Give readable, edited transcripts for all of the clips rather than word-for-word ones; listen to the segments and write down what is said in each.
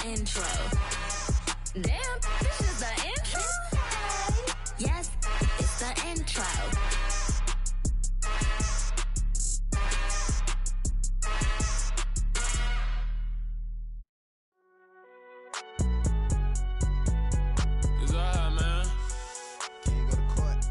intro. Damn, this is the intro? Yes, it's the intro. It's all hot, man. Can't go to court.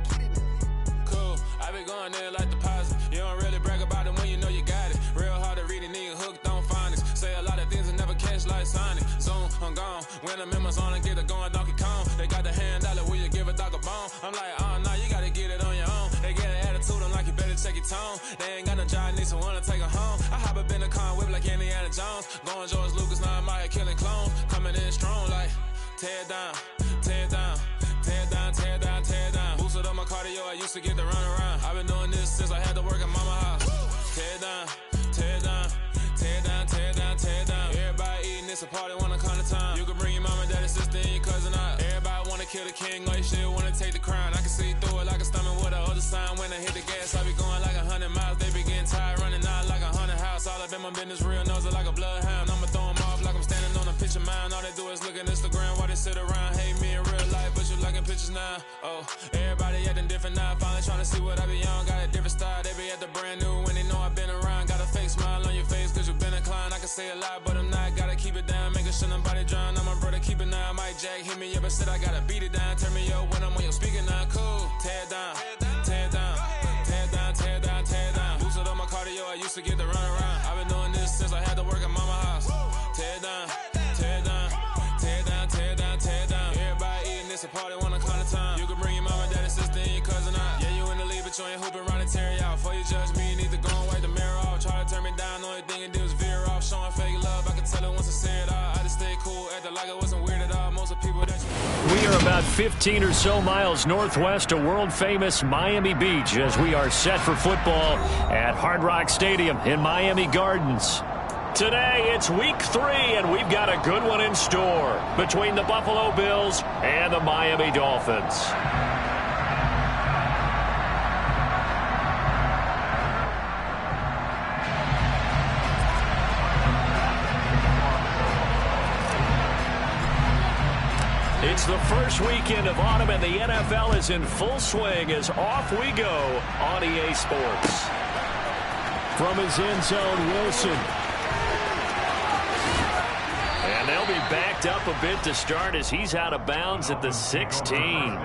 Get it in. Cool, I be going there like deposit. You don't really brag about it when you know you got it. Real hard to read a nigga hooked on phonics. Say a lot of things and never catch like Sonic. Zoom, I'm gone. When I'm in my zone, I get it going Donkey Kong. They got the hand dollar, will you give a dog a bone? I'm like, oh, no, you gotta get it on your own. They get an attitude, I'm like, you better check your tone. They ain't got no job, need someone to take her home. I hop up in the car, whip like Indiana Jones. Going George Lucas, now I'm out here killing clones. Coming in strong like, tear down, tear down. Tear down, tear down, tear down. Boosted up my cardio, I used to get to run around. I've been doing this since I had to work at mama house. Tear down, tear down, tear down, tear down, tear down. Everybody eating, it's a party, wanna come to time. You can bring your mama, daddy, sister, and your cousin out. Everybody wanna kill the king, like shit, wanna take the crown. I can see through it like a stomach with a other sign. When I hit the gas, I be going like 100 miles. They be getting tired, running out like 100 house. All up in my business, real nose like a bloodhound. I'ma throw them off like I'm standing on a picture mound. All they do is look at Instagram while they sit around. Hate me in real life, but you liking pictures now. Oh, everybody acting different now. Finally trying to see what I be on. Got a different style, they be at the brand new when they know I've been around. Got a fake smile on your face cause you been inclined. I can say a lot, but I'm not. Gotta keep it down, making sure nobody drown. I'm my brother, keep it now. Mike Jack hit me up and said I gotta beat it down. Turn me up when I'm on your speaker now. Cool, tear down, tear down, tear down, tear down, tear down. Boosted up my cardio, I used to get to run around. I've been doing this since I had to work at mama house. Tear down, tear down, tear down, tear down, tear down. Everybody eating, it's a party, wanna call the time. You can bring your mama, daddy, sister, and your cousin out. Yeah, you in the league, but you ain't hooping around and tear out. Before you judge me, you need to go and wipe the mirror off. Try to turn me down, only thing you did was veer off. Showing fake love, I can tell it once I say it all. I just stay cool, acting like it wasn't weird at all. Most of the people that We are about 15 or so miles northwest of world-famous Miami Beach as we are set for football at Hard Rock Stadium in Miami Gardens. Today, it's week 3, and we've got a good one in store between the Buffalo Bills and the Miami Dolphins. It's the first weekend of autumn, and the NFL is in full swing as off we go on EA Sports. From his end zone, Wilson. And they'll be backed up a bit to start as he's out of bounds at the 16.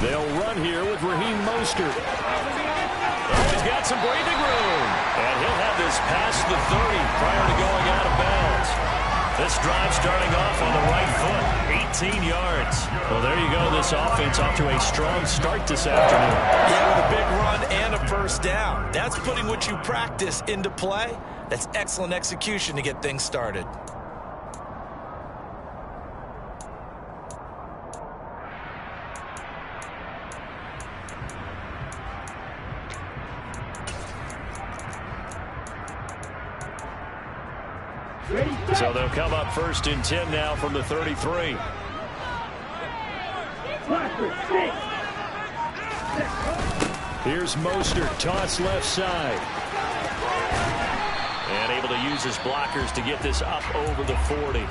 They'll run here with Raheem Mostert. Oh, he's got some breathing room. And he'll have this past the 30 prior to going out of bounds. This drive starting off on the right foot, 18 yards. Well, there you go. This offense off to a strong start this afternoon. Yeah, with a big run and a first down. That's putting what you practice into play. That's excellent execution to get things started. So they'll come up 1st and 10 now from the 33. Here's Mostert, toss left side. And able to use his blockers to get this up over the 40.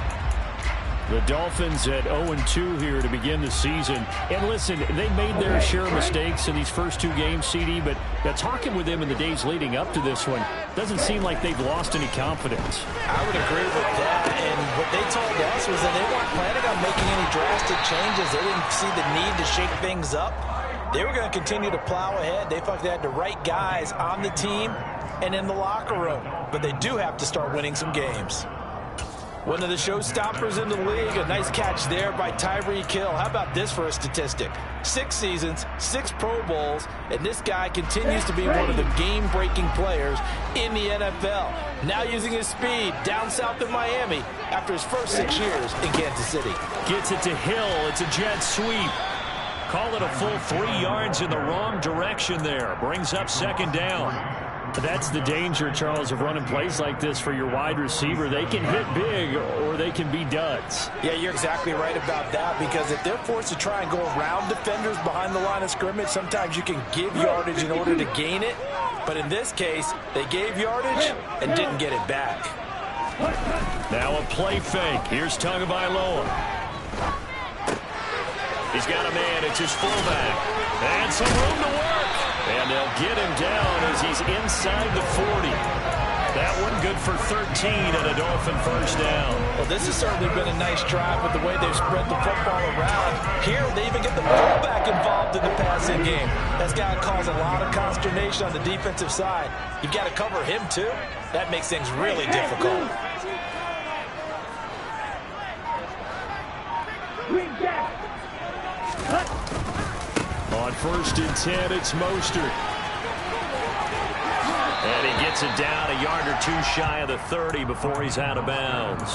The Dolphins at 0-2 here to begin the season. And listen, they made their share of mistakes in these first 2 games, CD, but talking with them in the days leading up to this one, doesn't seem like they've lost any confidence. I would agree with that. And what they told us was that they weren't planning on making any drastic changes. They didn't see the need to shake things up. They were going to continue to plow ahead. They felt they had the right guys on the team and in the locker room. But they do have to start winning some games. One of the showstoppers in the league, a nice catch there by Tyreek Hill. How about this for a statistic? 6 seasons, 6 Pro Bowls, and this guy continues to be one of the game-breaking players in the NFL. Now using his speed down south of Miami after his first 6 years in Kansas City. Gets it to Hill. It's a jet sweep. Call it a full 3 yards in the wrong direction there. Brings up 2nd down. That's the danger, Charles, of running plays like this for your wide receiver. They can hit big or they can be duds. Yeah, you're exactly right about that, because if they're forced to try and go around defenders behind the line of scrimmage, sometimes you can give yardage in order to gain it. But in this case, they gave yardage and didn't get it back. Now a play fake. Here's Tagovailoa. He's got a man. It's his fullback. And some room to work. And they'll get him down as he's inside the 40. That one good for 13 and a Dolphin first down. Well, this has certainly been a nice drive with the way they've spread the football around. Here, they even get the fullback involved in the passing game. That's got to cause a lot of consternation on the defensive side. You've got to cover him, too. That makes things really difficult. On 1st and 10, it's Mostert. And he gets it down a yard or two shy of the 30 before he's out of bounds.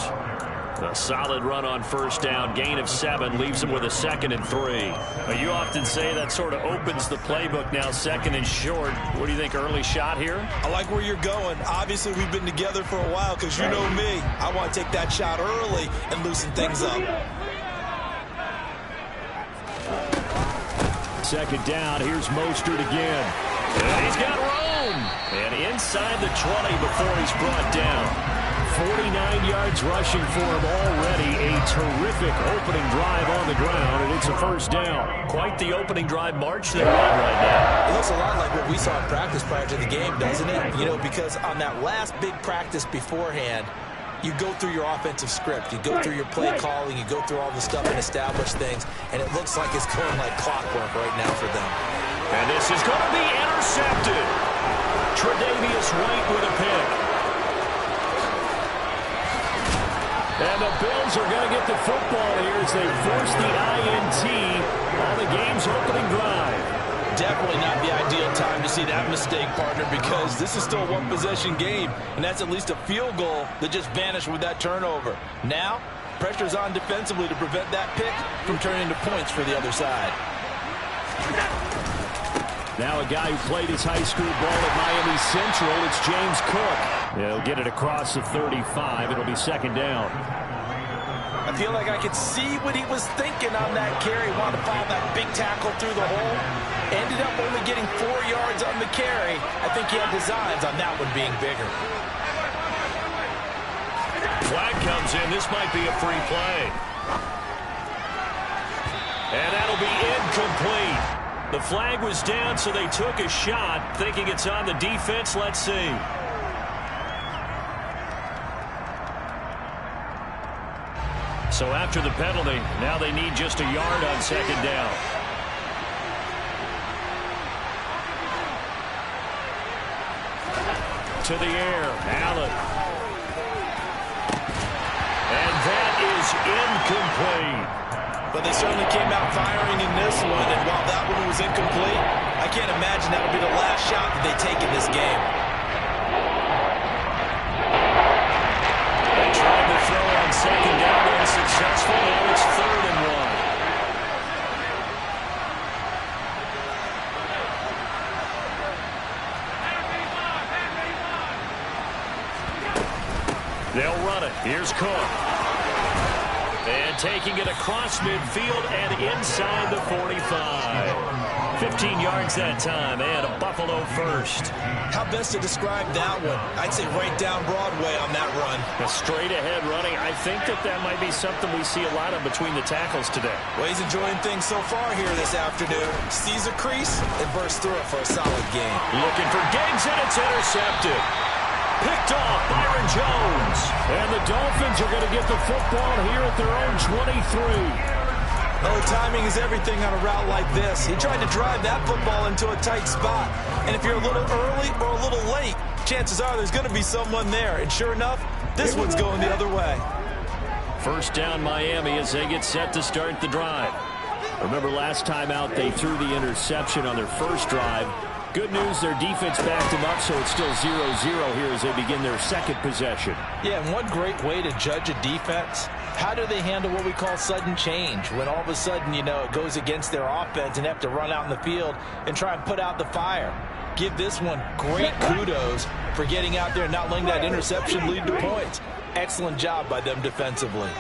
A solid run on 1st down, gain of 7, leaves him with a 2nd and 3. You often say that sort of opens the playbook now, 2nd and short. What do you think, early shot here? I like where you're going. Obviously, we've been together for a while because you know me. I want to take that shot early and loosen things up. 2nd down, here's Mostert again. And he's got room. And inside the 20 before he's brought down. 49 yards rushing for him already. A terrific opening drive on the ground, and it's a 1st down. Quite the opening drive march they're on right now. It looks a lot like what we saw in practice prior to the game, doesn't it? You know, because on that last big practice beforehand, you go through your offensive script. You go through your play calling. You go through all the stuff and establish things, and it looks like it's going like clockwork right now for them. And this is going to be intercepted. Tre'Davious White with a pick. And the Bills are going to get the football here as they force the INT on the game's opening drive. Definitely not the ideal time to see that mistake, partner, because this is still a one-possession game, and that's at least a field goal that just vanished with that turnover. Now, pressure's on defensively to prevent that pick from turning into points for the other side. Now a guy who played his high school ball at Miami Central, it's James Cook. He'll get it across the 35. It'll be 2nd down. I feel like I could see what he was thinking on that carry. Wanted to follow that big tackle through the hole. Ended up only getting 4 yards on the carry. I think he had designs on that one being bigger. Flag comes in. This might be a free play. And that'll be incomplete. The flag was down, so they took a shot, thinking it's on the defense. Let's see. So after the penalty, now they need just a yard on 2nd down. To the air, Allen. And that is incomplete. But they certainly came out firing in this one, and while that one was incomplete, I can't imagine that'll be the last shot that they take in this game. They tried to throw on 2nd down, unsuccessful, and it's 3rd and 1. They'll run it. Here's Cook. And taking it across midfield and inside the 45. 15 yards that time, and a Buffalo first. How best to describe that one? I'd say right down Broadway on that run. A straight-ahead running. I think that might be something we see a lot of between the tackles today. Well, he's enjoying things so far here this afternoon. Sees a crease and bursts through it for a solid game. Looking for Diggs, and it's intercepted. Picked off Byron Jones. And the Dolphins are going to get the football here at their own 23. Oh, timing is everything on a route like this. He tried to drive that football into a tight spot. And if you're a little early or a little late, chances are there's going to be someone there. And sure enough, this one's going the other way. 1st down Miami as they get set to start the drive. Remember last time out they threw the interception on their first drive. Good news, their defense backed them up, so it's still 0-0 here as they begin their 2nd possession. Yeah, and one great way to judge a defense, how do they handle what we call sudden change? When all of a sudden, you know, it goes against their offense and they have to run out in the field and try and put out the fire. give this one great kudos for getting out there and not letting that interception lead to points. Excellent job by them defensively.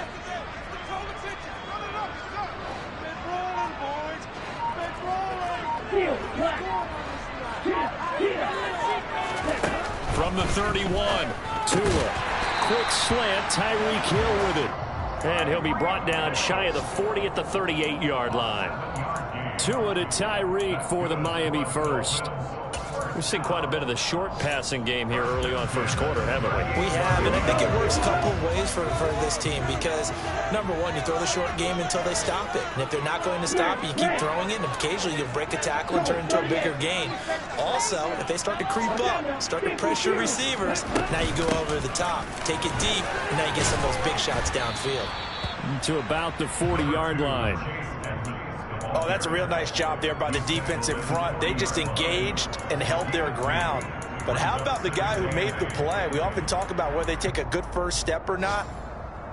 From the 31, Tua. Quick slant, Tyreek Hill with it. And he'll be brought down shy of the 40 at the 38-yard line. Tua to Tyreek for the Miami first. We've seen quite a bit of the short passing game here early on first quarter, haven't we? We have, and I think it works a couple of ways for this team because, number one, you throw the short game until they stop it. And if they're not going to stop it, you keep throwing it, and occasionally you'll break a tackle and turn into a bigger gain. Also, if they start to creep up, start to pressure receivers, now you go over the top, take it deep, and now you get some of those big shots downfield. To about the 40-yard line. Oh, that's a real nice job there by the defense in front. They just engaged and held their ground. But how about the guy who made the play? We often talk about whether they take a good first step or not.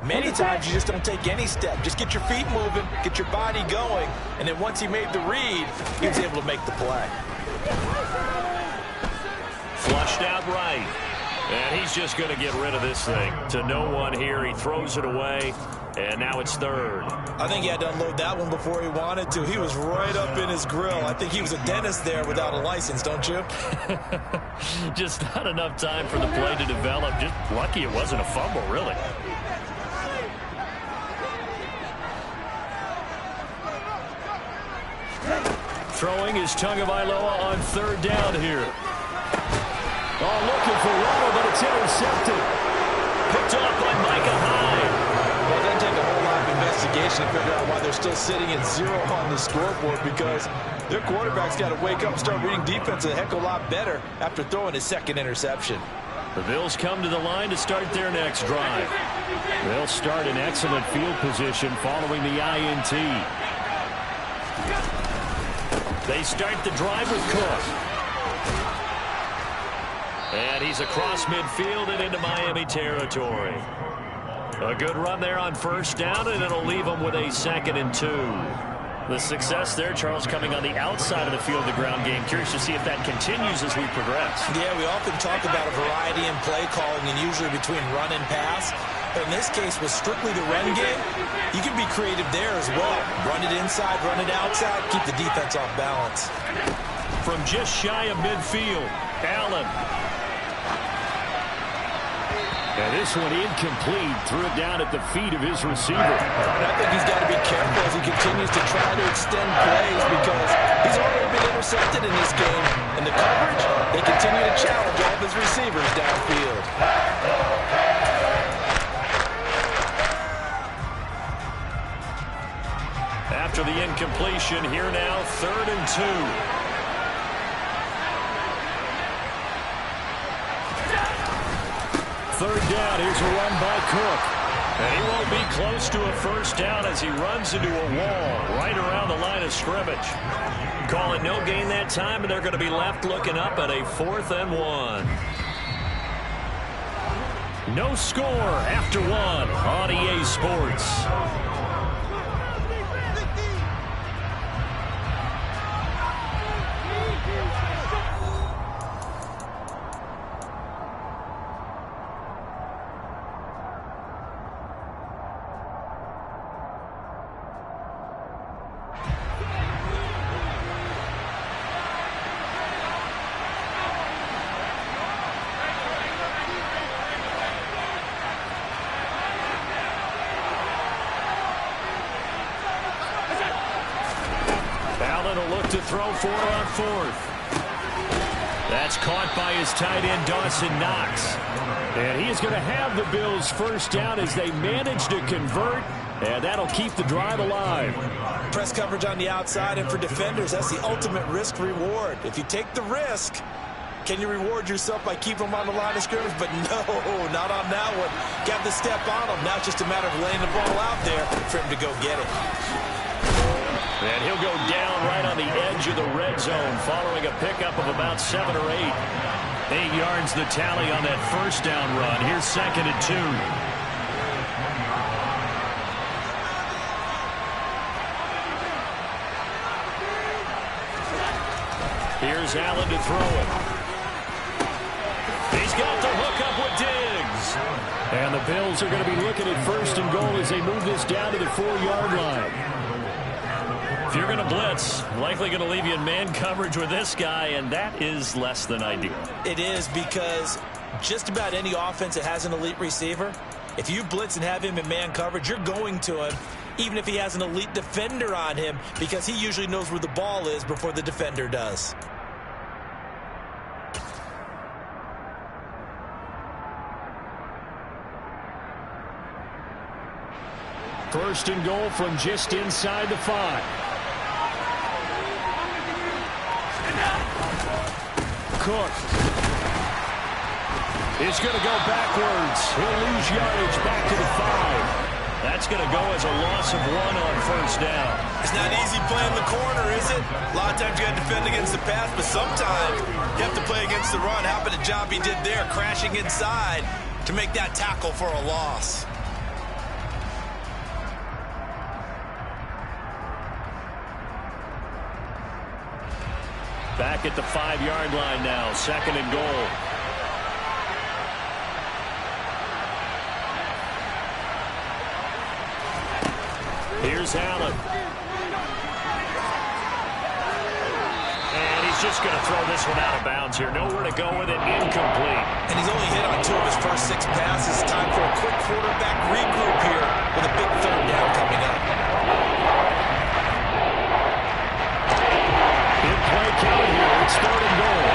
Many times you just don't take any step. Just get your feet moving, get your body going, and then once he made the read, he was able to make the play. Flushed out right. And he's just going to get rid of this thing. To no one here. He throws it away. And now it's third. I think he had to unload that one before he wanted to. He was right up in his grill. I think he was a dentist there without a license, don't you? Just not enough time for the play to develop. Just lucky it wasn't a fumble, really. Throwing is Tagovailoa on third down here. Oh, looking for Waddle, but it's intercepted. Picked off by Micah Hyde. Well, it doesn't take a whole lot of investigation to figure out why they're still sitting at 0 on the scoreboard, because their quarterback's got to wake up and start reading defense a heck of a lot better after throwing his second interception. The Bills come to the line to start their next drive. They'll start in excellent field position following the INT. They start the drive with Cook. And he's across midfield and into Miami territory. A good run there on first down, and it'll leave them with a 2nd and 2. The success there, Charles, coming on the outside of the field, the ground game. Curious to see if that continues as we progress. Yeah, we often talk about a variety in play calling and usually between run and pass. But in this case, with strictly the run game, you can be creative there as well. Run it inside, run it outside, keep the defense off balance. From just shy of midfield, Allen. And this one incomplete. Threw it down at the feet of his receiver. And I think he's got to be careful as he continues to try to extend plays, because he's already been intercepted in this game. And the coverage, they continue to challenge all of his receivers downfield. After the incompletion, here now, 3rd and 2. Third down, here's a run by Cook. And he won't be close to a first down as he runs into a wall right around the line of scrimmage. Call it no gain that time, and they're going to be left looking up at a 4th and 1. No score after 1 on EA Sports. To throw for on 4th. That's caught by his tight end, Dawson Knox. And he is going to have the Bills first down as they manage to convert, and that'll keep the drive alive. Press coverage on the outside, and for defenders, that's the ultimate risk-reward. If you take the risk, can you reward yourself by keeping them on the line of scrimmage? But no, not on that one. Got the step on them. Now it's just a matter of laying the ball out there for him to go get it. And he'll go down right on the edge of the red zone following a pickup of about 7 or 8. 8 yards the tally on that first down run. Here's 2nd and 2. Here's Here's Allen to throw it. He's got the hook up with Diggs. And the Bills are going to be looking at 1st and goal as they move this down to the 4-yard line. If you're going to blitz, likely going to leave you in man coverage with this guy, and that is less than ideal. It is, because just about any offense that has an elite receiver, if you blitz and have him in man coverage, you're going to him, even if he has an elite defender on him, because he usually knows where the ball is before the defender does. First and goal from just inside the 5. Cook is going to go backwards. He'll lose yardage back to the 5. That's going to go as a loss of 1 on 1st down. It's not easy playing the corner, is it? A lot of times you got to defend against the pass, but sometimes you have to play against the run. How about the job he did there, crashing inside to make that tackle for a loss? Back at the 5-yard line now, 2nd and goal. Here's Allen. And he's just going to throw this one out of bounds here. Nowhere to go with it, incomplete. And he's only hit on 2 of his first 6 passes. Time for a quick quarterback regroup here with a big 3rd down coming up. Play count here. It's 3rd and goal.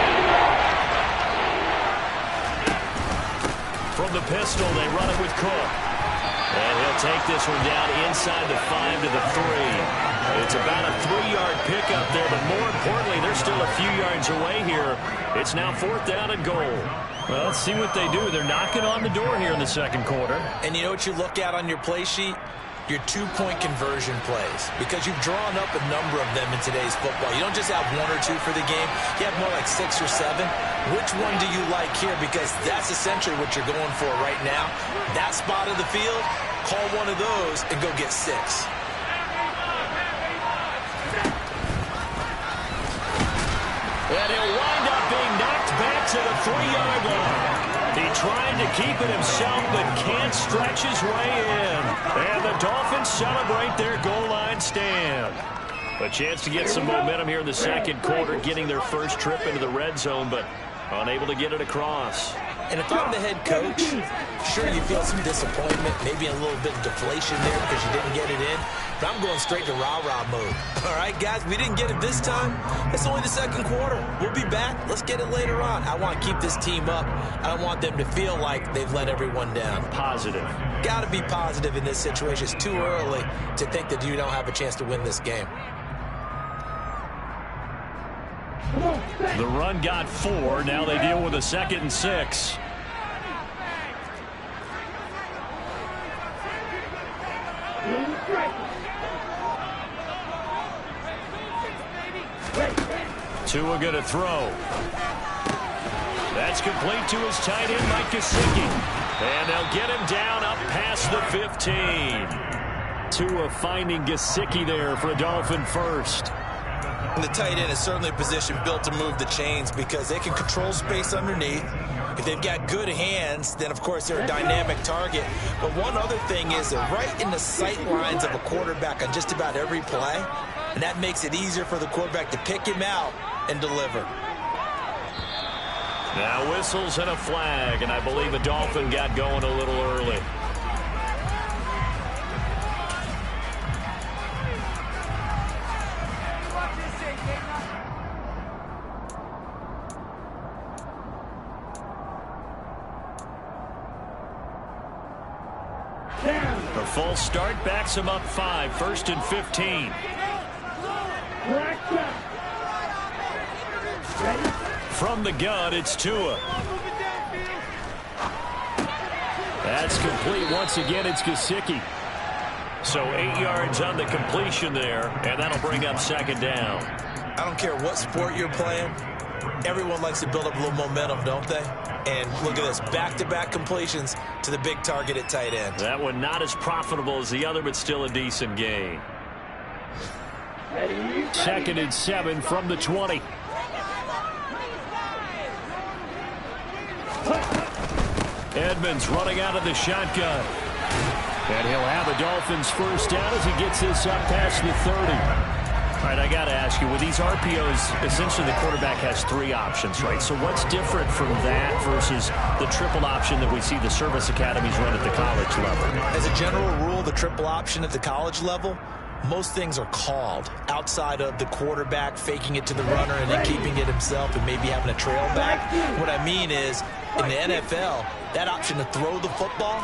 From the pistol, they run it with Cook. And he'll take this one down inside the 5 to the 3. It's about a 3-yard pickup there, but more importantly, they're still a few yards away here. It's now 4th down and goal. Well, let's see what they do. They're knocking on the door here in the 2nd quarter. And you know what you look at on your play sheet? Your 2-point conversion plays, because you've drawn up a number of them in today's football. You don't just have 1 or 2 for the game. You have more like 6 or 7. Which one do you like here? Because that's essentially what you're going for right now. That spot of the field, call one of those and go get 6. And he'll wind up being knocked back to the 3-yard line. He tried to keep it himself, but can't stretch his way in. And the Dolphins celebrate their goal line stand. A chance to get some momentum here in the 2nd quarter, getting their first trip into the red zone, but unable to get it across. And if I'm the head coach, sure, you feel some disappointment, maybe a little bit of deflation there because you didn't get it in. But I'm going straight to rah-rah mode. All right, guys, we didn't get it this time. It's only the 2nd quarter. We'll be back. Let's get it later on. I want to keep this team up. I don't want them to feel like they've let everyone down. Positive. Got to be positive in this situation. It's too early to think that you don't have a chance to win this game. The run got 4. Now they deal with a 2nd and 6. Tua going to throw. That's complete to his tight end, Mike Gesicki. And they'll get him down up past the 15. Tua finding Gesicki there for a Dolphin first. And the tight end is certainly a position built to move the chains because they can control space underneath. If they've got good hands, then, of course, they're a dynamic target. But one other thing is they're right in the sight lines of a quarterback on just about every play, and that makes it easier for the quarterback to pick him out and deliver. Now whistles and a flag, and I believe a Dolphin got going a little early. A full start backs him up 5, 1st and 15. From the gun, it's Tua. That's complete once again. It's Gesicki. So 8 yards on the completion there, and that'll bring up 2nd down. I don't care what sport you're playing. Everyone likes to build up a little momentum, don't they? And look at this, back-to-back completions to the big target at tight end. That one not as profitable as the other, but still a decent gain. 2nd and 7 from the 20. Edmonds running out of the shotgun. And he'll have a Dolphins first down as he gets this up past the 30. All right, I got to ask you, with these RPOs, essentially the quarterback has 3 options, right? So what's different from that versus the triple option that we see the service academies run at the college level? As a general rule, the triple option at the college level, most things are called outside of the quarterback faking it to the runner and then keeping it himself and maybe having a trail back. What I mean is, in the NFL, that option to throw the football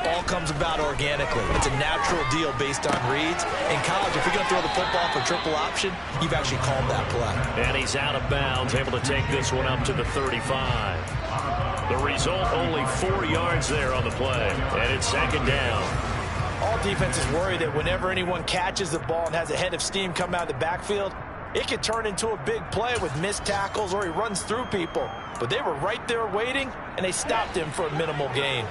all comes about organically. It's a natural deal based on reads. In college, if you're going to throw the football for triple option, you've actually called that play. And he's out of bounds, able to take this one up to the 35. The result, only 4 yards there on the play. And it's second down. All defenses worry that whenever anyone catches the ball and has a head of steam come out of the backfield, it could turn into a big play with missed tackles or he runs through people. But they were right there waiting, and they stopped him for a minimal gain.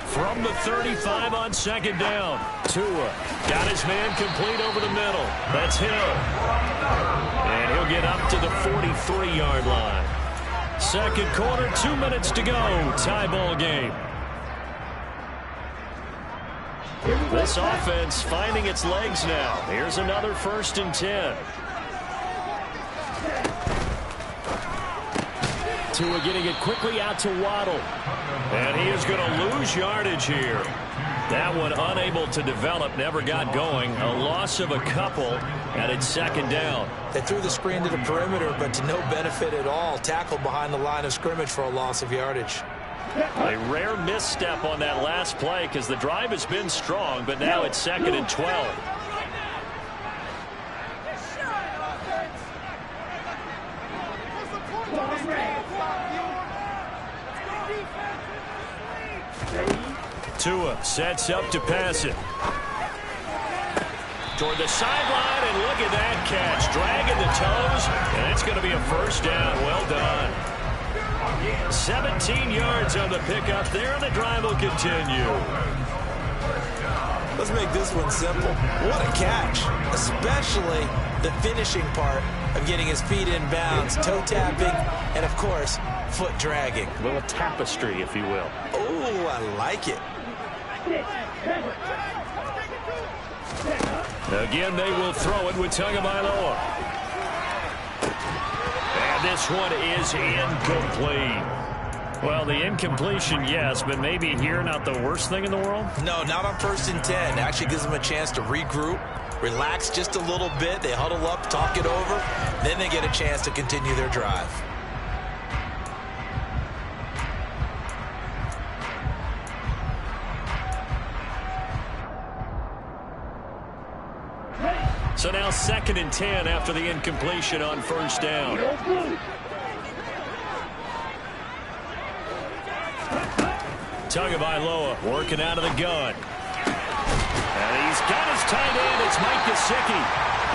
From the 35 on second down, Tua got his man complete over the middle. That's Hill. And he'll get up to the 43-yard line. Second quarter, 2 minutes to go. Tie ball game. This offense finding its legs now. Here's another 1st and 10. Tua getting it quickly out to Waddle. And he is going to lose yardage here. That one unable to develop, never got going. A loss of a couple, and it's second down. They threw the screen to the perimeter, but to no benefit at all. Tackled behind the line of scrimmage for a loss of yardage. A rare misstep on that last play because the drive has been strong, but now it's 2nd and 12. Tua sets up to pass it. Toward the sideline, and look at that catch. Dragging the toes, and it's going to be a first down. Well done. 17 yards on the pickup there, and the drive will continue. Let's make this one simple. What a catch, especially the finishing part of getting his feet in bounds, toe tapping, and of course, foot dragging. A little tapestry, if you will. Oh, I like it. Again, they will throw it with Tagovailoa. And this one is incomplete. Well, the incompletion, yes, but maybe here not the worst thing in the world? No, not on 1st and 10. Actually gives them a chance to regroup, relax just a little bit. They huddle up, talk it over. Then they get a chance to continue their drive. So now 2nd and 10 after the incompletion on 1st down. Tagovailoa working out of the gun. And he's got his tight end. It's Mike Gesicki.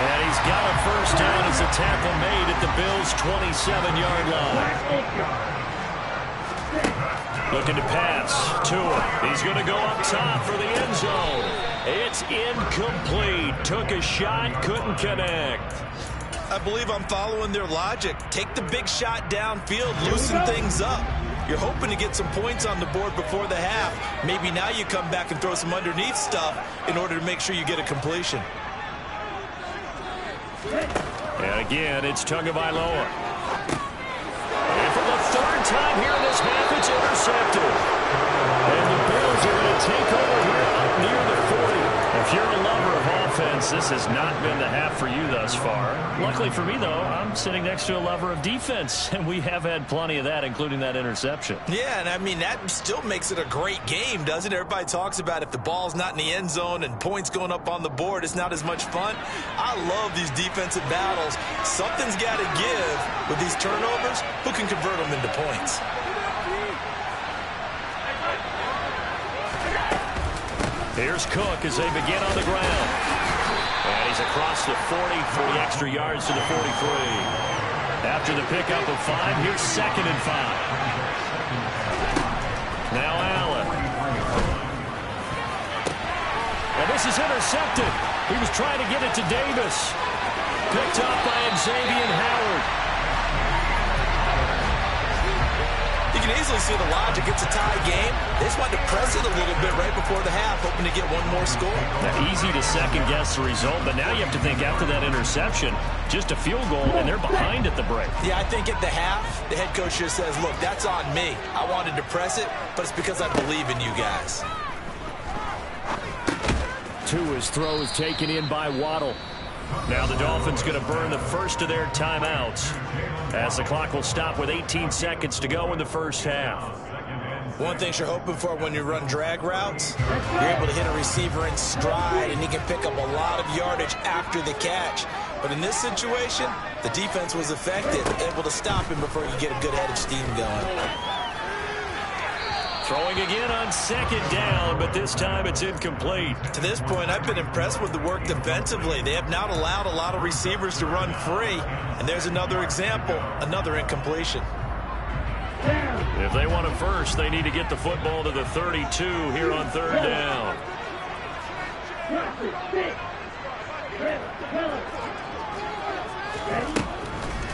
And he's got a first down as a tackle made at the Bills' 27-yard line. Looking to pass. Tua. He's going to go up top for the end zone. It's incomplete. Took a shot, couldn't connect. I believe I'm following their logic. Take the big shot downfield, loosen things up. You're hoping to get some points on the board before the half. Maybe now you come back and throw some underneath stuff in order to make sure you get a completion. And again, it's Tagovailoa. And for the 3rd time here in this half, it's intercepted. And the Bills are going to take over here up near the 40. If you're a lover of offense, this has not been the half for you thus far. Luckily for me, though, I'm sitting next to a lover of defense, and we have had plenty of that, including that interception. Yeah, and I mean, that still makes it a great game, doesn't it? Everybody talks about if the ball's not in the end zone and points going up on the board, it's not as much fun. I love these defensive battles. Something's got to give with these turnovers. Who can convert them into points? Here's Cook as they begin on the ground. And he's across the 40 for the extra yards to the 43. After the pickup of 5, here's 2nd and 5. Now Allen. And this is intercepted. He was trying to get it to Davis. picked off by Xavier Howard. You can easily see the logic. It's a tie game. They just wanted to press it a little bit right before the half, hoping to get one more score. Now, easy to second-guess the result, but now you have to think after that interception, just a field goal, and they're behind at the break. Yeah, I think at the half, the head coach just says, look, that's on me. I wanted to press it, but it's because I believe in you guys. Tua's throw is taken in by Waddle. Now the Dolphins going to burn the first of their timeouts as the clock will stop with 18 seconds to go in the first half. One thing you're hoping for when you run drag routes, you're able to hit a receiver in stride, and he can pick up a lot of yardage after the catch. But in this situation, the defense was effective, able to stop him before he could get a good head of steam going. Throwing again on second down, but this time it's incomplete. To this point, I've been impressed with the work defensively. They have not allowed a lot of receivers to run free. And there's another example, another incompletion. If they want it first, they need to get the football to the 32 here on third down.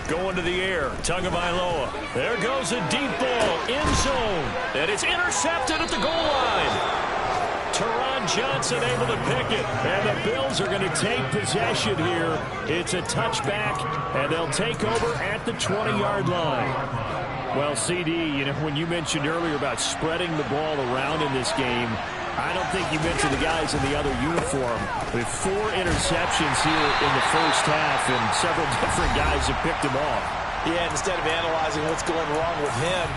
Going to the air, Tagovailoa. There goes a deep ball, end zone, and it's intercepted at the goal line. Teron Johnson able to pick it, and the Bills are going to take possession here. It's a touchback, and they'll take over at the 20-yard line. Well, CD, you know, when you mentioned earlier about spreading the ball around in this game, I don't think you mentioned the guys in the other uniform. With 4 interceptions here in the first half, and several different guys have picked him off. Yeah, instead of analyzing what's going wrong with him,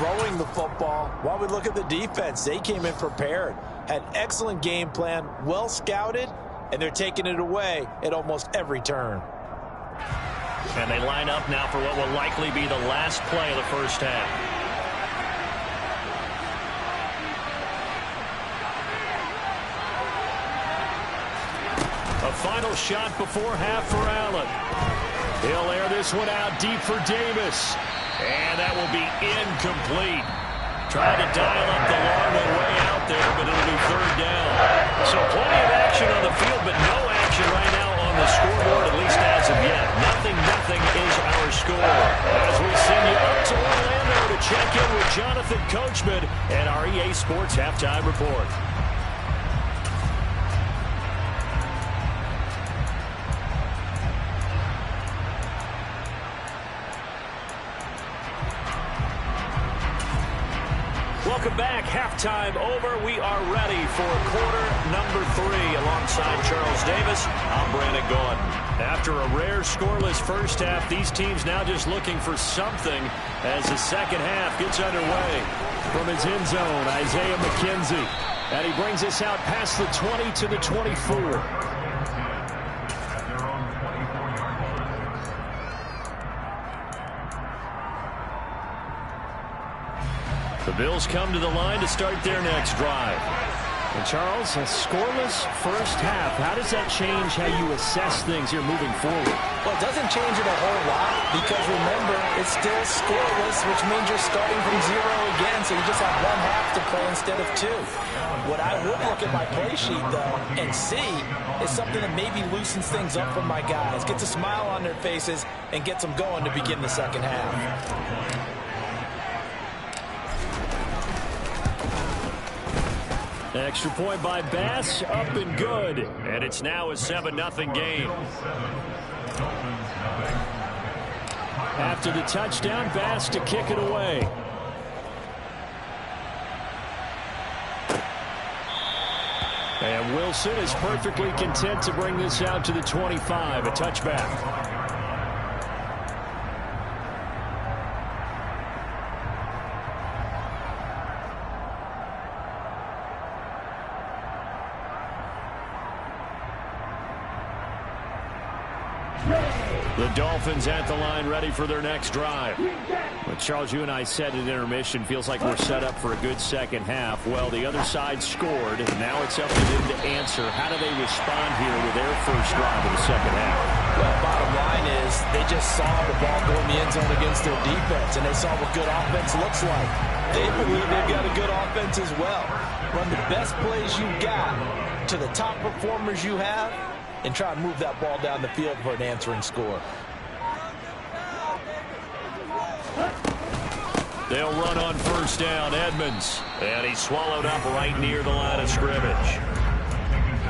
throwing the football, while we look at the defense, they came in prepared, had excellent game plan, well scouted, and they're taking it away at almost every turn. And they line up now for what will likely be the last play of the first half. A final shot before half for Allen. He'll air this one out deep for Davis. And that will be incomplete. Trying to dial up the long one way out there, but it'll be third down. So plenty of action on the field, but no action right now on the scoreboard, at least as of yet. Nothing is our score. As we send you up to Orlando to check in with Jonathan Coachman and our EA Sports Halftime Report. Welcome back. Halftime over. We are ready for quarter number 3. Alongside Charles Davis, I'm Brandon Gaudin. After a rare scoreless first half, these teams now just looking for something as the second half gets underway. From his end zone, Isaiah McKenzie. And he brings us out past the 20 to the 24. The Bills come to the line to start their next drive. And Charles, a scoreless first half. How does that change how you assess things here moving forward? Well, it doesn't change it a whole lot because, remember, it's still scoreless, which means you're starting from 0 again, so you just have one half to play instead of 2. What I would look at my play sheet, though, and see is something that maybe loosens things up for my guys, gets a smile on their faces, and gets them going to begin the second half. Extra point by Bass, up and good. And it's now a 7-0 game. After the touchdown, Bass to kick it away. And Wilson is perfectly content to bring this out to the 25, a touchback. The Dolphins at the line ready for their next drive. But Charles, you and I said at intermission, feels like we're set up for a good second half. Well, the other side scored. Now it's up to them to answer. How do they respond here with their first drive of the second half? Well, bottom line is they just saw the ball go in the end zone against their defense, and they saw what good offense looks like. They believe they've got a good offense as well. Run the best plays you got to the top performers you have, and try and move that ball down the field for an answering score. They'll run on first down, Edmonds. And he's swallowed up right near the line of scrimmage.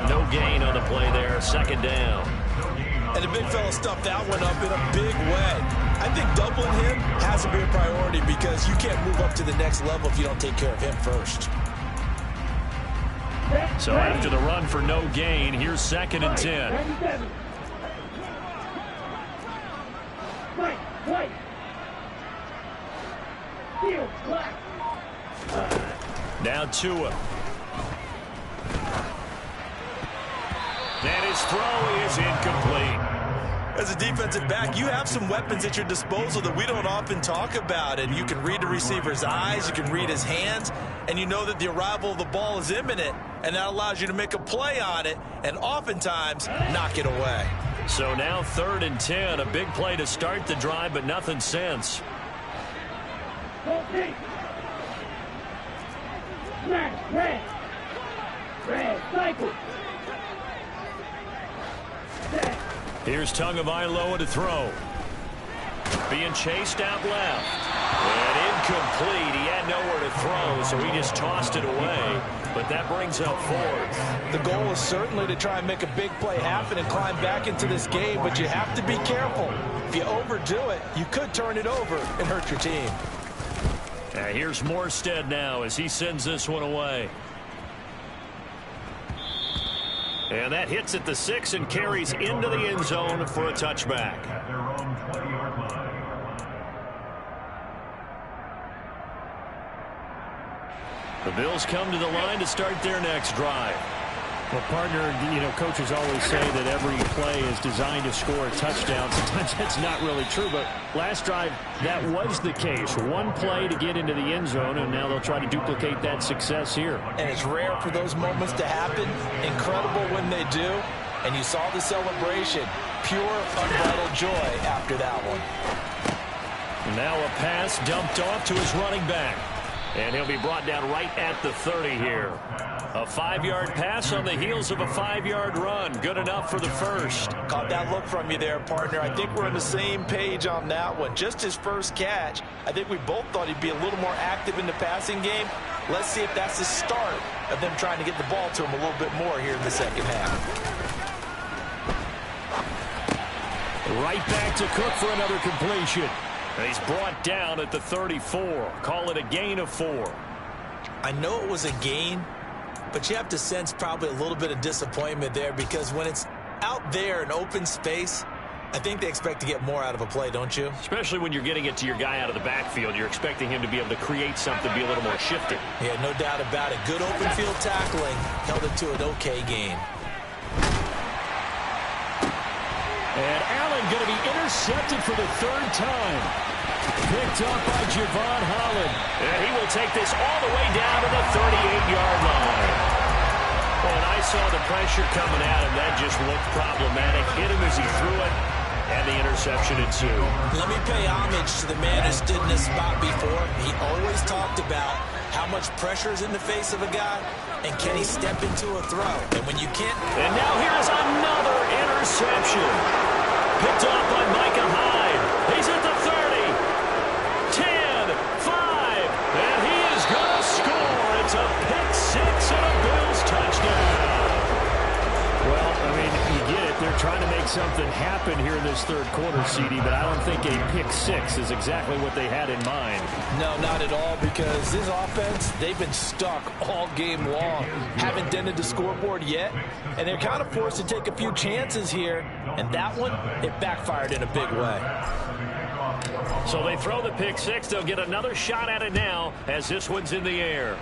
No gain on the play there, second down. And the big fella stuffed that one up in a big way. I think doubling him has to be a priority because you can't move up to the next level if you don't take care of him first. So after the run for no gain, here's 2nd and 10. Now Tua. And his throw is incomplete. As a defensive back, you have some weapons at your disposal that we don't often talk about. And you can read the receiver's eyes, you can read his hands, and you know that the arrival of the ball is imminent. And that allows you to make a play on it and oftentimes knock it away. So now 3rd and 10, a big play to start the drive, but nothing since. Here's Tagovailoa to throw. Being chased out left. And incomplete. He had nowhere to throw, so he just tossed it away. But that brings up 4th. The goal is certainly to try and make a big play happen and climb back into this game, but you have to be careful. If you overdo it, you could turn it over and hurt your team. Here's Morstead now as he sends this one away. And that hits at the 6 and carries into the end zone for a touchback. The Bills come to the line to start their next drive. Well, partner, coaches always say that every play is designed to score a touchdown. Sometimes that's not really true, but last drive, that was the case. One play to get into the end zone, and now they'll try to duplicate that success here. And it's rare for those moments to happen. Incredible when they do. And you saw the celebration. Pure, unbridled joy after that one. Now a pass dumped off to his running back. And he'll be brought down right at the 30 here. A 5-yard pass on the heels of a 5-yard run. Good enough for the first. Caught that look from you there, partner. I think we're on the same page on that one. Just his first catch. I think we both thought he'd be a little more active in the passing game. Let's see if that's the start of them trying to get the ball to him a little bit more here in the second half. Right back to Cook for another completion. And he's brought down at the 34. Call it a gain of 4. I know it was a gain, but you have to sense probably a little bit of disappointment there because when it's out there in open space, I think they expect to get more out of a play, don't you? Especially when you're getting it to your guy out of the backfield. You're expecting him to be able to create something, be a little more shifty. Yeah, no doubt about it. Good open field tackling held it to an okay gain. And Allen going to be intercepted for the 3rd time. Picked up by Javon Holland. And he will take this all the way down to the 38-yard line. When I saw the pressure coming at him, that just looked problematic. Hit him as he threw it, and the interception ensued. Let me pay homage to the man who stood in this spot before. He always talked about how much pressure is in the face of a guy, and can he step into a throw? And when you can't... And now here's another interception. Picked off by Micah Hyde. He's at the 30. 10, 5, and he is going to score. It's a pick 6 and a Bills touchdown. Well, I mean, you get it. They're trying to make something happen here in this 3rd quarter, CD, but I don't think a pick 6 is exactly what they had in mind. No, not at all, because this offense, they've been stuck all game long. Haven't dented the scoreboard yet, and they're kind of forced to take a few chances here, and that one, it backfired in a big way. So they throw the pick 6. They'll get another shot at it now as this one's in the air.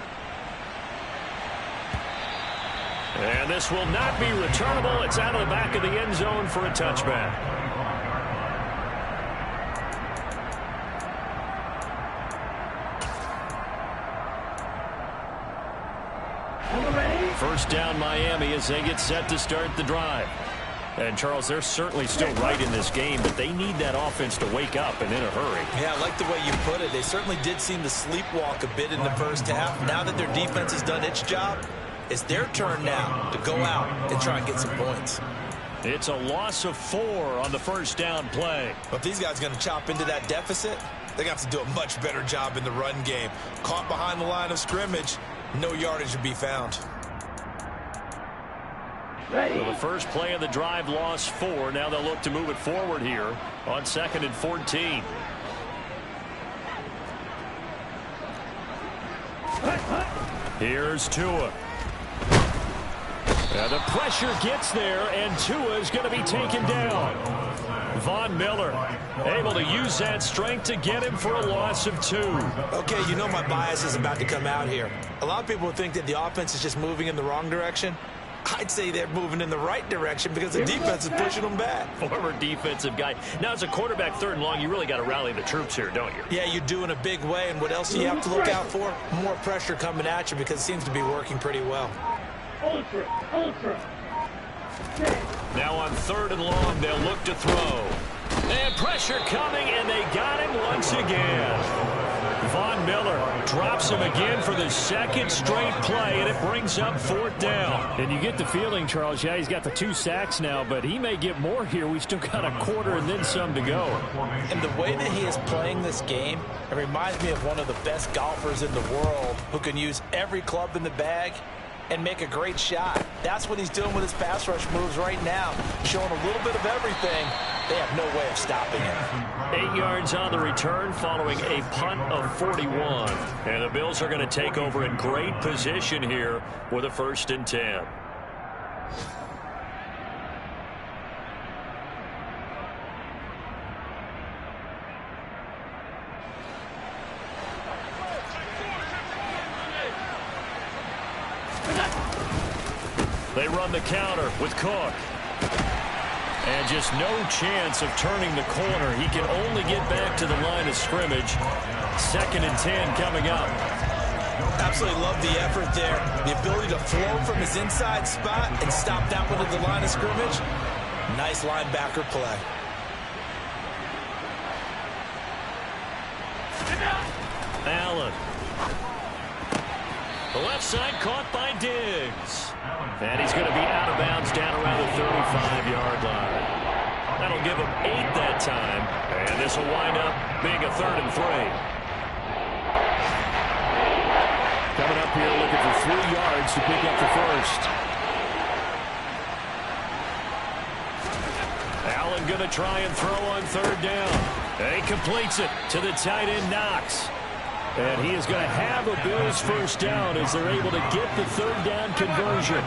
And this will not be returnable. It's out of the back of the end zone for a touchback. First down Miami as they get set to start the drive. And, Charles, they're certainly still right in this game, but they need that offense to wake up and in a hurry. Yeah, I like the way you put it. They certainly did seem to sleepwalk a bit in the first half. Now that their defense has done its job, it's their turn now to go out and try and get some points. It's a loss of 4 on the first down play. But if these guys are going to chop into that deficit, they're going to have to do a much better job in the run game. Caught behind the line of scrimmage, no yardage to be found. Well, the first play of the drive lost 4. Now they'll look to move it forward here on 2nd and 14. Here's Tua. The pressure gets there, and Tua is going to be taken down. Von Miller able to use that strength to get him for a loss of 2. Okay, you know my bias is about to come out here. A lot of people think that the offense is just moving in the wrong direction. I'd say they're moving in the right direction because the defense is pushing them back. Former defensive guy. Now, as a quarterback, 3rd and long, you really got to rally the troops here, don't you? Yeah, you do in a big way. And what else do you have to look out for? More pressure coming at you because it seems to be working pretty well. Ultra. Now on 3rd and long, they'll look to throw. And pressure coming, and they got him once again. Von Miller drops him again for the 2nd straight play, and it brings up 4th down. And you get the feeling, Charles, yeah, he's got the 2 sacks now, but he may get more here. We've still got a quarter and then some to go. And the way that he is playing this game, it reminds me of one of the best golfers in the world who can use every club in the bag and make a great shot. That's what he's doing with his pass rush moves right now, showing a little bit of everything. They have no way of stopping him. 8 yards on the return following a punt of 41. And the Bills are going to take over in great position here with a 1st and 10. They run the counter with Cook. And just no chance of turning the corner. He can only get back to the line of scrimmage. 2nd and 10 coming up. Absolutely love the effort there. The ability to flow from his inside spot and stop that one at the line of scrimmage. Nice linebacker play. Allen. The left side caught by Diggs. And he's going to be out of bounds down around the 35-yard line. That'll give him 8 that time. And this will wind up being a 3rd and 3. Coming up here looking for 3 yards to pick up the 1st. Allen going to try and throw on 3rd down. And he completes it to the tight end Knox. And he is going to have a Bills 1st down as they're able to get the 3rd down conversion.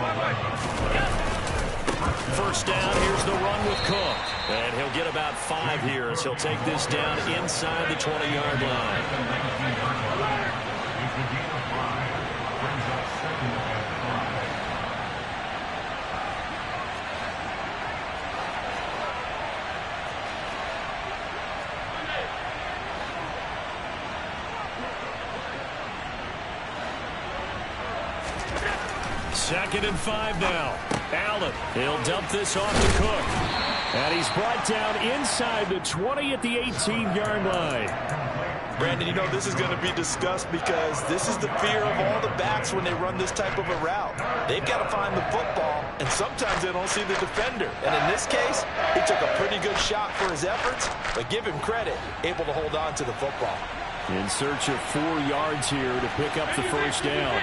1st down, here's the run with Cook. And he'll get about 5 here as he'll take this down inside the 20-yard line. Second and 5 now. Allen, he'll dump this off to Cook. And he's brought down inside the 20 at the 18-yard line. Brandon, you know this is going to be discussed because this is the fear of all the backs when they run this type of a route. They've got to find the football, and sometimes they don't see the defender. And in this case, he took a pretty good shot for his efforts, but give him credit, able to hold on to the football. In search of 4 yards here to pick up the 1st down.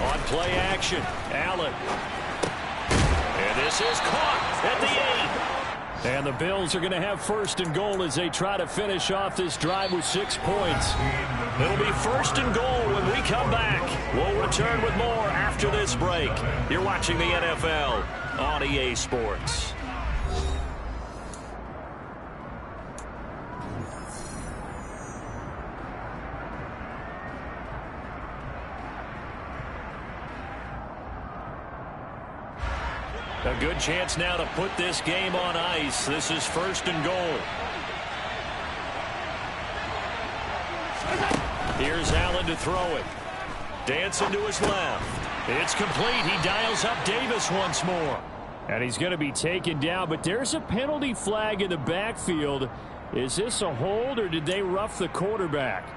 On play action, Allen. And this is caught at the 8. And the Bills are going to have 1st and goal as they try to finish off this drive with 6 points. It'll be 1st and goal when we come back. We'll return with more after this break. You're watching the NFL on EA Sports. A good chance now to put this game on ice. This is 1st and goal. Here's Allen to throw it. Dancing to his left. It's complete. He dials up Davis once more. And he's going to be taken down, but there's a penalty flag in the backfield. Is this a hold, or did they rough the quarterback?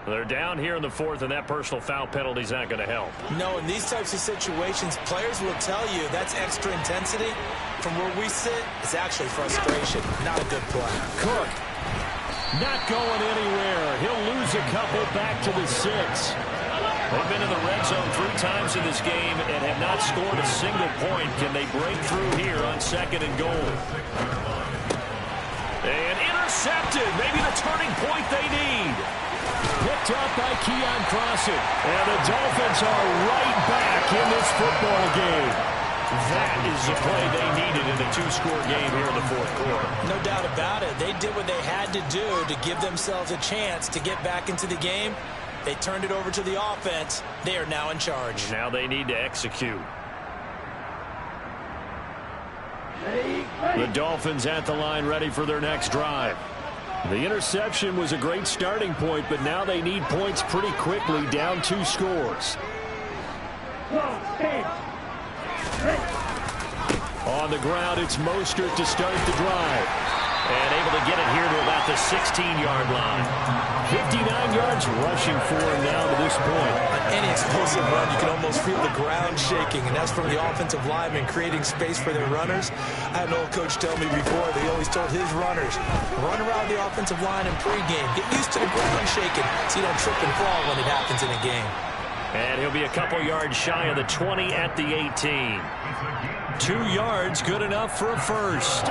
They're down here in the fourth, and that personal foul penalty is not going to help. No, in these types of situations, players will tell you that's extra intensity. From where we sit, it's actually frustration. Not a good play. Cook, not going anywhere. He'll lose a couple back to the 6. They've been in the red zone 3 times in this game and have not scored a single point. Can they break through here on 2nd and goal? And intercepted. Maybe the turning point they need. Picked up by Keon Crossen. And the Dolphins are right back in this football game. That is the play they needed in a 2-score game here in the 4th quarter. No doubt about it. They did what they had to do to give themselves a chance to get back into the game. They turned it over to the offense. They are now in charge. Now they need to execute. The Dolphins at the line ready for their next drive. The interception was a great starting point, but now they need points pretty quickly, down 2 scores. On the ground, it's Mostert to start the drive. And able to get it here to about the 16-yard line. 59 yards rushing for him now to this point. On any explosive run, you can almost feel the ground shaking, and that's from the offensive linemen creating space for their runners. I had an old coach tell me before, they always told his runners, run around the offensive line in pregame. Get used to the ground shaking so you don't trip and fall when it happens in a game. And he'll be a couple yards shy of the 20 at the 18. 2 yards, good enough for a first.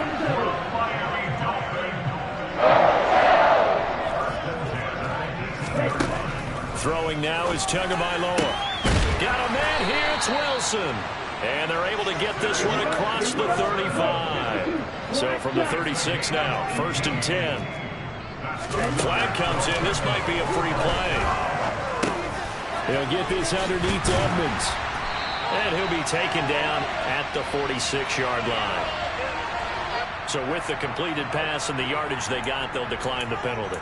Throwing now is Tagovailoa. Got a man here, it's Wilson. And they're able to get this one across the 35. So from the 36 now, 1st and 10. Flag comes in. This might be a free play. They'll get this underneath to Edmonds. And he'll be taken down at the 46-yard line. So with the completed pass and the yardage they got, they'll decline the penalty.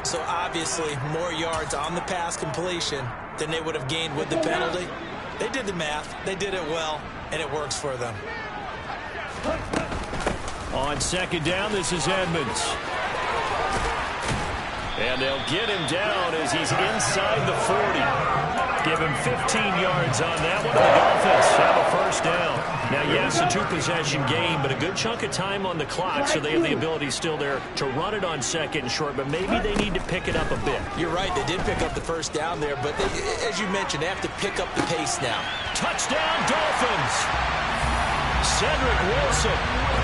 So obviously more yards on the pass completion than they would have gained with the penalty. They did the math. They did it well, and it works for them. On 2nd down, this is Edmonds. And they'll get him down as he's inside the 40. Give him 15 yards on that one. The Dolphins have a first down. Now, yes, a 2-possession game, but a good chunk of time on the clock, so they have the ability still there to run it on 2nd and short, but maybe they need to pick it up a bit. You're right. They did pick up the first down there, but they, as you mentioned, they have to pick up the pace now. Touchdown, Dolphins! Cedric Wilson,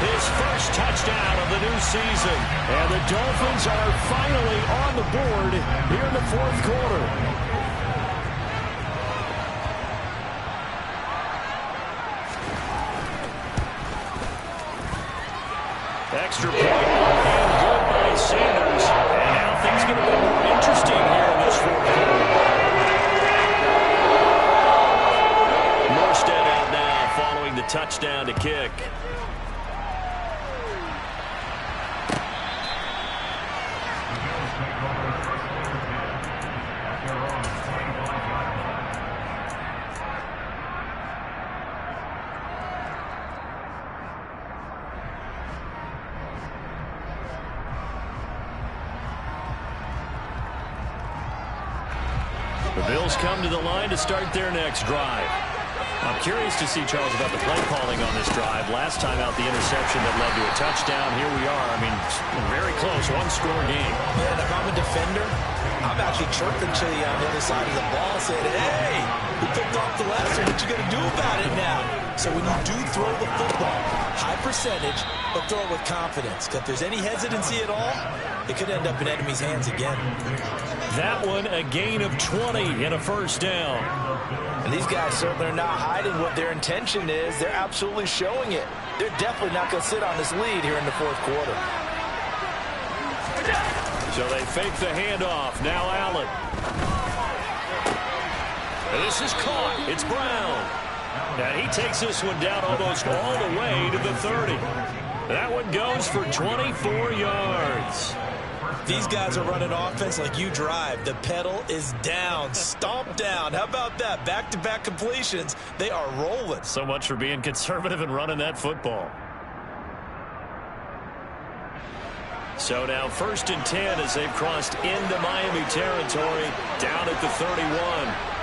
his first touchdown of the new season. And the Dolphins are finally on the board here in the 4th quarter. Extra point and good by Sanders. And now things get a bit more interesting here in this 4th quarter. Morstead out now following the touchdown to kick. The Bills come to the line to start their next drive. I'm curious to see, Charles, about the play calling on this drive. Last time out, the interception that led to a touchdown. Here we are. I mean, very close, 1-score game. Yeah, and if I'm a defender, I'm actually chirping to you on the other side of the ball saying, hey, we picked off the last one. What you going to do about it now? So when you do throw the football, high percentage, but throw it with confidence. Because if there's any hesitancy at all, it could end up in enemy's hands again. That one, a gain of 20 and a first down. And these guys certainly are not hiding what their intention is. They're absolutely showing it. They're definitely not going to sit on this lead here in the 4th quarter. So they fake the handoff. Now Allen. This is caught. It's Brown. And he takes this one down almost all the way to the 30. That one goes for 24 yards. These guys are running offense like you drive. The pedal is down, stomp down. How about that? Back-to-back completions. They are rolling. So much for being conservative and running that football. So now 1st and 10 as they've crossed into Miami territory down at the 31.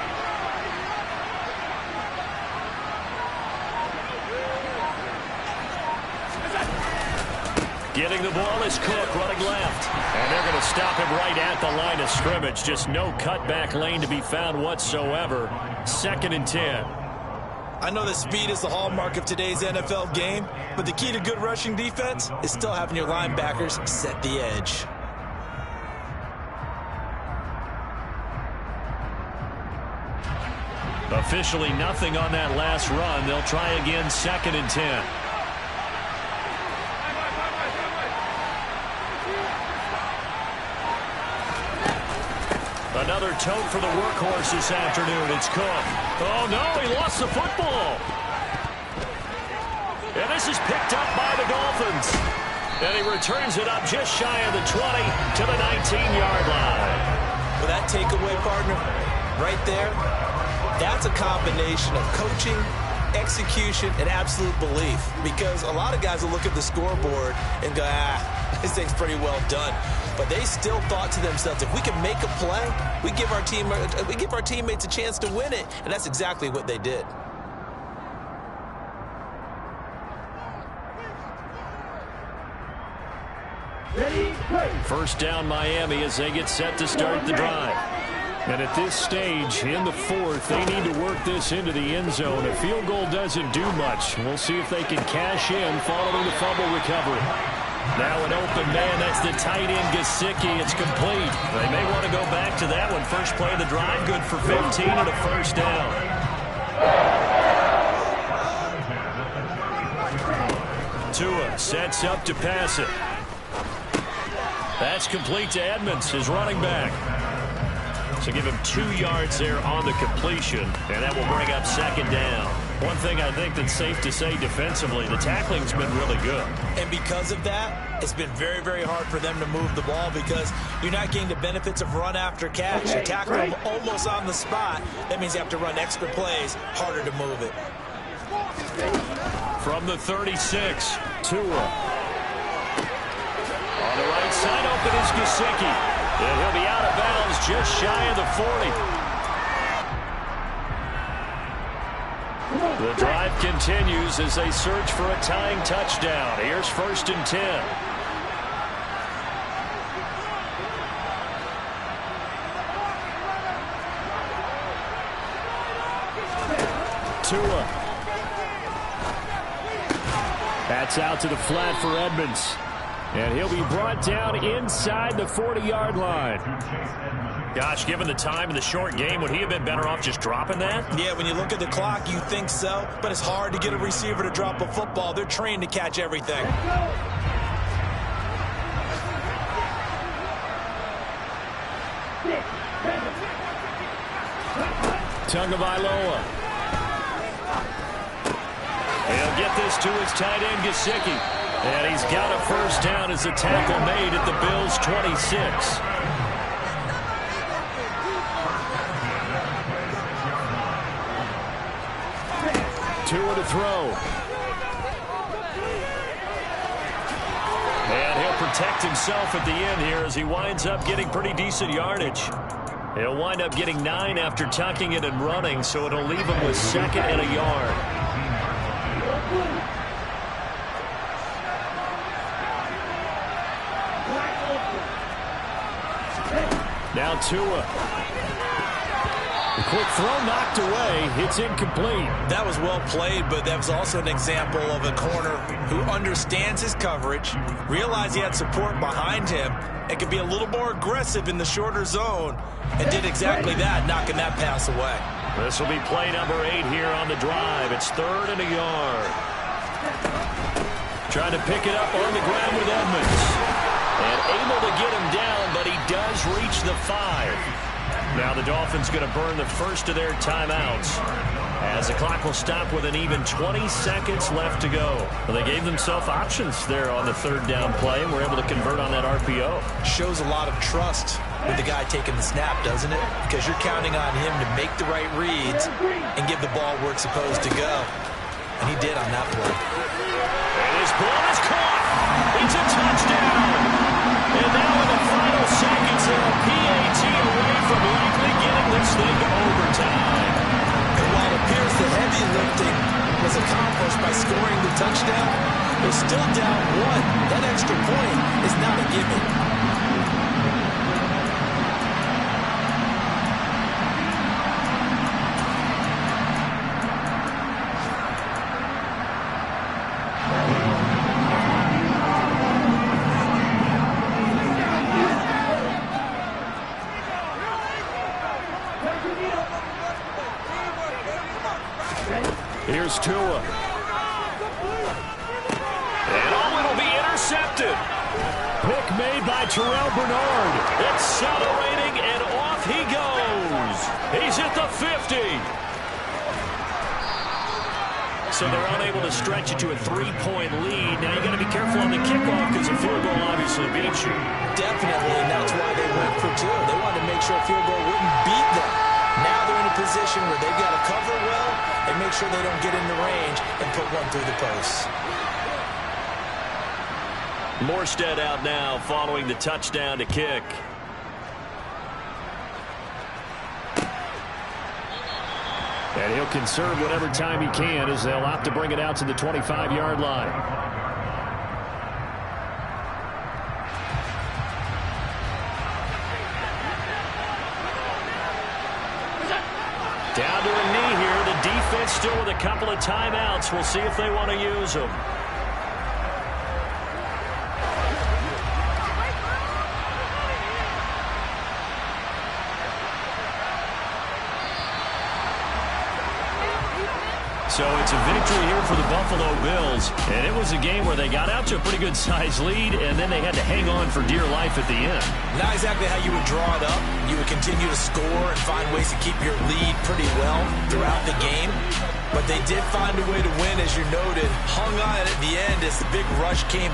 Getting the ball is Cook running left. And they're going to stop him right at the line of scrimmage. Just no cutback lane to be found whatsoever. 2nd and 10. I know that speed is the hallmark of today's NFL game, but the key to good rushing defense is still having your linebackers set the edge. Officially nothing on that last run. They'll try again 2nd and 10. Another tote for the workhorse this afternoon. It's Cook. Oh, no, he lost the football. And this is picked up by the Dolphins. And he returns it up just shy of the 20 to the 19-yard line. Well, that takeaway, partner, right there, that's a combination of coaching, execution, and absolute belief. Because a lot of guys will look at the scoreboard and go, this thing's pretty well done. But they still thought to themselves, if we can make a play, we give our teammates a chance to win it. And that's exactly what they did. First down Miami as they get set to start the drive. And at this stage, in the 4th, they need to work this into the end zone. A field goal doesn't do much. We'll see if they can cash in following the fumble recovery. Now an open man, that's the tight end, Gesicki. It's complete. They may want to go back to that one. First play of the drive, good for 15 and a first down. Tua sets up to pass it. That's complete to Edmonds, his running back. So give him 2 yards there on the completion, and that will bring up 2nd down. One thing I think that's safe to say defensively, the tackling's been really good. And because of that, it's been very, very hard for them to move the ball because you're not getting the benefits of run after catch. You tackle them almost on the spot. That means you have to run extra plays, harder to move it. From the 36, Tua. On the right side, open is Gesicki. And he'll be out of bounds just shy of the 40. The drive continues as they search for a tying touchdown. Here's 1st and 10. Tua. That's out to the flat for Edmonds. And he'll be brought down inside the 40-yard line. Gosh, given the time in the short game, would he have been better off just dropping that? Yeah, when you look at the clock, you think so. But it's hard to get a receiver to drop a football. They're trained to catch everything. Tagovailoa. He'll get this to his tight end, Gesicki. And he's got a first down as the tackle made at the Bills' 26. Tua to throw. And he'll protect himself at the end here as he winds up getting pretty decent yardage. He'll wind up getting 9 after tucking it and running, so it'll leave him with 2nd and a yard. Now Tua. The quick throw knocked away. It's incomplete. That was well played, but that was also an example of a corner who understands his coverage, realized he had support behind him, and could be a little more aggressive in the shorter zone, and did exactly that, knocking that pass away. This will be play number 8 here on the drive. It's 3rd and a yard. Trying to pick it up on the ground with Edmonds. And able to get him down, but he does reach the 5. Now the Dolphins going to burn the first of their timeouts as the clock will stop with an even 20 seconds left to go. Well, they gave themselves options there on the 3rd down play and were able to convert on that RPO. Shows a lot of trust with the guy taking the snap, doesn't it? Because you're counting on him to make the right reads and give the ball where it's supposed to go. And he did on that play. And his ball is caught. It's a touchdown. And now in the final seconds, they're a PAT away from likely getting this thing to overtime. And while it appears the heavy lifting was accomplished by scoring the touchdown, they're still down one. That extra point is not a gimme. Here's Tua. And it'll be intercepted. Pick made by Terrell Bernard. Accelerating, and off he goes. He's at the 50. So they're unable to stretch it to a 3-point lead. Now you got to be careful on the kickoff because a field goal obviously beats you. Definitely, and that's why they went for two. They wanted to make sure a field goal wouldn't beat them. Now they're in a position where they've got to cover well and make sure they don't get into range and put one through the post. Morstead out now following the touchdown to kick. And he'll conserve whatever time he can as they'll opt to bring it out to the 25-yard line. Down to a knee here. The defense still with a couple of timeouts. We'll see if they want to use them. So it's a victory here for the Buffalo Bills. And it was a game where they got out to a pretty good-sized lead, and then they had to hang on for dear life at the end. Not exactly how you would draw it up. You would continue to score and find ways to keep your lead pretty well throughout the game. But they did find a way to win, as you noted. Hung on at the end as the big rush came out.